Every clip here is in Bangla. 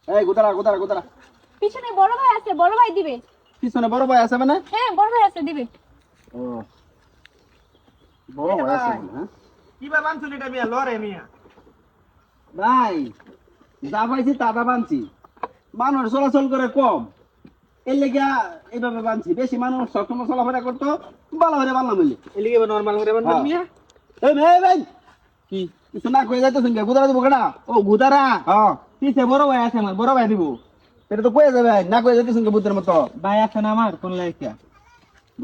এই গুদারা গুদারা গুদারা পিছনে বড় ভাই আছে, বড় ভাই দিবে। পিছনে বড় ভাই আছে মানে? হ্যাঁ বড় ভাই আছে, দিবে। ও বড় ভাই আছে মানে, হ্যাঁ? কি বা বানছুন এটা মিয়া লরে মিয়া। ভাই যা পাইছি তা বানছি, মানুষ চলাচল করে কম, এর লেগা এইভাবে বানছি। বেশি মানুষ সবসময় চলাফেরা করতো, ভালো করে বানলাম হইলে। এলিগে নরমাল করে বানছুন মিয়া। এই ভাই কি কিছু না কয়ে যাইতেছেন কে? গুদারা দিব কেনা? ও গুদারা হ্যাঁ পিছে বড় ভাই আছে আমার, বড় ভাই দিব। এটা তো কয়ে যাবে, না কয়ে যাইতেছেন কে বুদ্ধের মতো? ভাই আছে না আমার কোন লাইকা।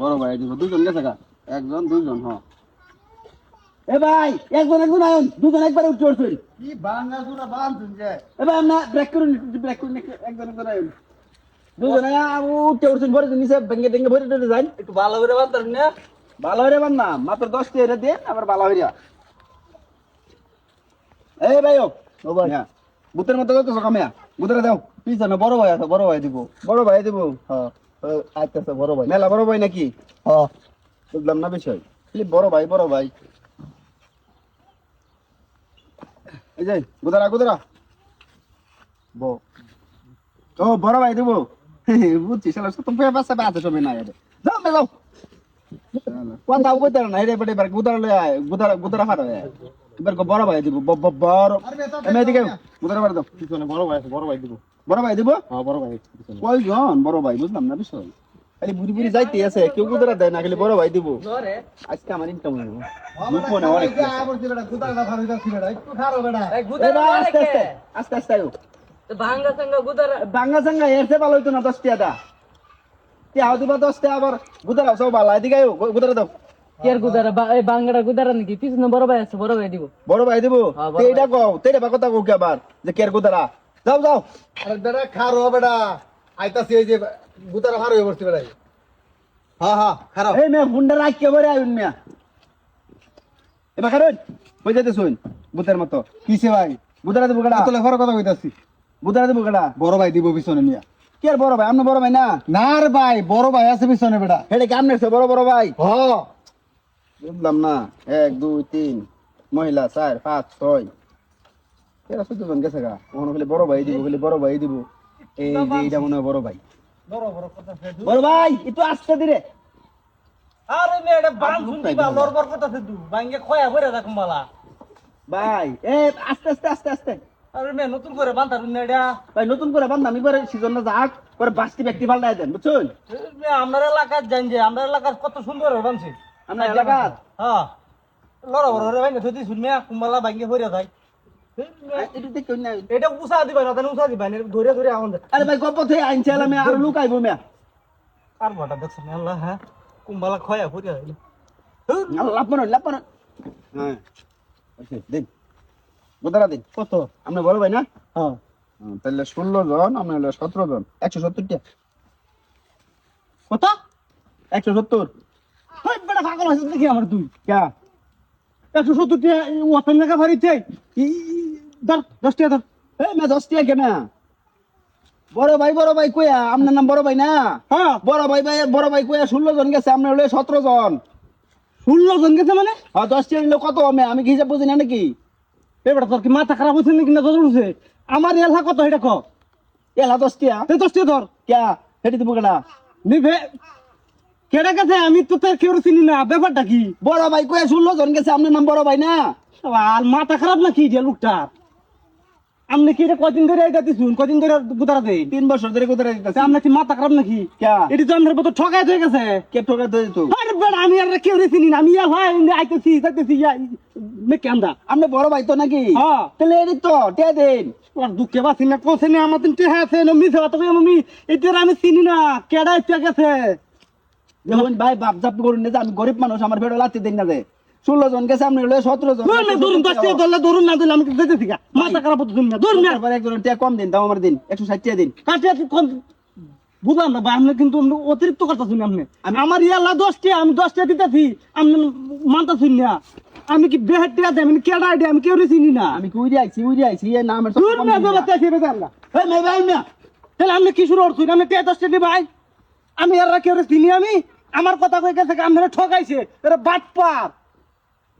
বড় ভাই দিব, দুজন গেছে গা, একজন দুজন। হ্যাঁ এ ভাই একজন আয়ন, দুজন একবারে উঠে উঠছেন। কি বাঙ্গা গুড়া বানছুন যে। এ ভাই আমরা ব্রেক করুন একজন আয়ন, দুজন উঠে উঠছেন, ভরে নিচে ভেঙে ভেঙে ভরে টরে যান। একটু ভালো করে বানতার না। ভালো হইরে বান না, মাত্র 10 টাকা দেন, আবার ভালো হইরা। এই ভাই ও ভাই বুতের মতো কত কামিয়া বুতরে দাও। পিছনে বড় ভাই আছে, বড় ভাই দিব। বড় ভাই দিব? হ্যাঁ আইতাছে বড় ভাই। মেলা বড় ভাই নাকি? হ্যাঁ বুঝলাম না বিষয়। খালি বড় ভাই এই যে গুদারা গুদারা ও বড় ভাই দিব। বুঝছি শালা সত পেয়ে পাশে আছে সবে না এটা। যাও মে যাও কোন দাও কইতার না রে বড় গুদারা লয় আয়, গুদারা ফাড়া আয়। এবার বড় ভাই দিব, বড় আমি এদিকে গুদারা ফাড়া দাও। পিছনে বড় ভাই আছে, বড় ভাই দিব। বড় ভাই দিব? হ্যাঁ বড় ভাই পিছনে। কয়জন বড় ভাই? বুঝলাম না বিষয়। খালি বুড়ি বুড়ি যাইতে আছে, কেউ গুদারা দেয় না, খালি বড় ভাই দিব। লরে আজকে আমার ইনকাম হইব। মুখনে অনেক বেটা গুদারা ফাড়ি দাও বেটা, একটু খারো বেটা। এই আস্তে আস্তে আস্তে আয়ো। ভাঙ্গা সঙ্গা গুদারা বাঙ্গা সাঙ্গা এরছে ভালো হইতো না 10 টাকা তে হাউ দিবা 10 টাকা, আবার গুদারা সব ভালো এদিকে আয়ো, গুদারা দাও। কের গুদারা এই বাঙ্গাটা গুদারা নাকি? পিছনে বড় ভাই আছে, বড় ভাই দিব। বড় ভাই দিব? হ্যাঁ, বড় এইটা কও, তেরে বা কথা কও কি আবার যে কের গুদারা? যাও যাও। আরে বেটা খারো বেটা, আইতাছি এই যে গুতারা ভার হয়ে পড়ছে বেটা। হ্যাঁ হ্যাঁ খারাপ। এই মে গুন্ডা রাখ কে বরে আইন মিয়া। এবার কারণ কই যাইতে শুন বুতের মতো। কিসে ভাই? গুদারা দিব কেডা? তোলে ঘর কথা কইতাছি। গুদারা দিব কেডা? বড় ভাই দিব পিছনে মিয়া। কের বড় ভাই? আমনে বড় ভাই না? না রে ভাই, বড় ভাই আছে পিছনে বেটা। হেডে কেমনে আছে বড় ভাই? হ্যাঁ বুঝলাম না। 1 2 3 মহিলা 4 5 6 এরা 14 জন গেছে গা। ওখানে খালি বড় ভাই দিব, খালি বড় ভাই দিব। এই যে এইটা মনে হয় বড় ভাই। বড় বড় কথা ফেদু। বড় ভাই একটু আস্তে দিরে। আরে মেয়েটা বানছুন দিবা, লড়বড় কথা ফেদু। ভাঙ্গে খয়া ভরে রাখুম বালা। ভাই এ আস্তে আস্তে আস্তে আস্তে। আরে মে নতুন করে বানতারুন না এটা। ভাই নতুন করে বান্ধা আমি পরে সিজন না যাক পরে বাস্তি ব্যক্তি পাল্টাই দেন, বুঝছেন? আমরা এলাকার জান যে আমরা এলাকার কত সুন্দর বানছি। আমরা এলাকার হ্যাঁ লড়বড় করে ভাঙ্গে থদি শুনমিয়া কুম্বালা ভাঙ্গে ভরে যায়। এটা দেখুন না। এটা উসা দিবা না, উসা দিবা না, ধরে ধরে আউন। আরে ভাই গপ থেকে আইনছাল আমি আর লুকাইবো মিয়া। আর বড় দেখছ না আল্লাহ, হ্যাঁ কুম্বালা খয়া ভরে যায়। লাপন হ্যাঁ আচ্ছা দিন গোদারা দিন। কত? আপনি বড় ভাই না? হ্যাঁ তাহলে 16 জন, আপনি হলো 17 জন। 170 টাকা। কত? 170। হাই বড় পাগল হইছ দেখি আমার তুই। ক্যা 170 টাকা ওয়াপন লাগা ভারিতে। ধর 10 টাকা ধর। এই মে 10 টাকা কেনা? বড় ভাই কইয়া আপনার নাম বড় ভাই না? হ্যাঁ বড় ভাই কইয়া 16 জন গেছে, আপনার হলো 17 জন। 16 জন গেছে মানে? হ্যাঁ 10 টাকা নিলে কত আমি কি হিসাব বুঝি না নাকি? এবারে তোর কি মাথা খারাপ হইছে নাকি না জরুর হইছে? আমার এলাকা কত এটা ক? এলা 10 টাকা। তুই 10 টাকা ধর। ক্যা হেটি দিব কেডা? নিভে কেডা গেছে? আমি তো তোর কেউ চিনি না, ব্যাপারটা কি? বড় ভাই কইয়া 16 জন গেছে, আপনার নাম বড় ভাই না? আর মাথা খারাপ নাকি যে লোকটা? আপনি কি এটা কদিন ধরে এটা দিছুন? কদিন ধরে গুতারা দেন? 3 বছর ধরে কোথায় দিতেছে? আপনার কি মাথা খারাপ নাকি? ক্যা এটি তো আমার মতো ঠকাই হয়ে গেছে। কে ঠকা দই তো? আরে বেড়া আমি আর কেউ চিনি না, আমি ভাই আইতেছি যাইতেছি মে কেন্দা। আপনি বড় ভাই তো নাকি? হ্যাঁ তাহলে এডি তো টিয়া দেন। আর দুঃখে বাসি না কোসে না আমার তিনটে আছে না মিছে কথা কই আমি এটা আমি চিনি না কেডা ইচ্ছা গেছে। দেখুন ভাই বাপ জাপ করুন না যে আমি গরিব মানুষ, আমার বেড়া লাত্তি দিন না যে 16 জন গেছে, আপনি হলো 17 জন। ধরুন 10 টাকা ধরলে ধরুন, না দিলে আমি যেতেছি গা। মাথা খারাপ হতো তুমি না ধরুন না। তারপরে একজন টিয়া কম দিন, দাও আমার দিন 160 টাকা দিন। কাটিয়া কোন বুঝলাম না ভাই, আপনি কিন্তু অতিরিক্ত করতেছেন। আপনি আমার ইয়ালা 10 টাকা, আমি 10 টাকা দিতেছি, আপনি মানতেছেন না। আমি কি বেহার টাকা দেই? আমি কেডা আইডি? আমি কেউ চিনি না। আমি কি উড়ি আইছি এই নামের ধরুন না দেবা চাইছি বেজান না। এই ভাই ভাই না তাহলে আপনি কি শুরু করছেন? আপনি টাকা 10 টাকা ভাই, আমি আর কেউ চিনি? আমি আমার কথা কই গেছে আপনারা ঠকাইছে, এরা বাটপার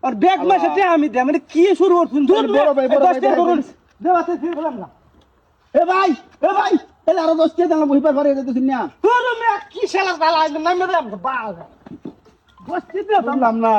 আর ব্যাগ মাসে আমি দেই। মানে কি শুরু করছেন? ধরুন বড় ভাই, বড় ভাই, ধরুন দেবা চাইছি বললাম না। এ ভাই তাহলে আরো 10 টাকা দিলাম বহিবার ঘরে যেতেছিস না তোর মে কি শালা শালা নামে রে বাল বসতে দে বুঝলাম না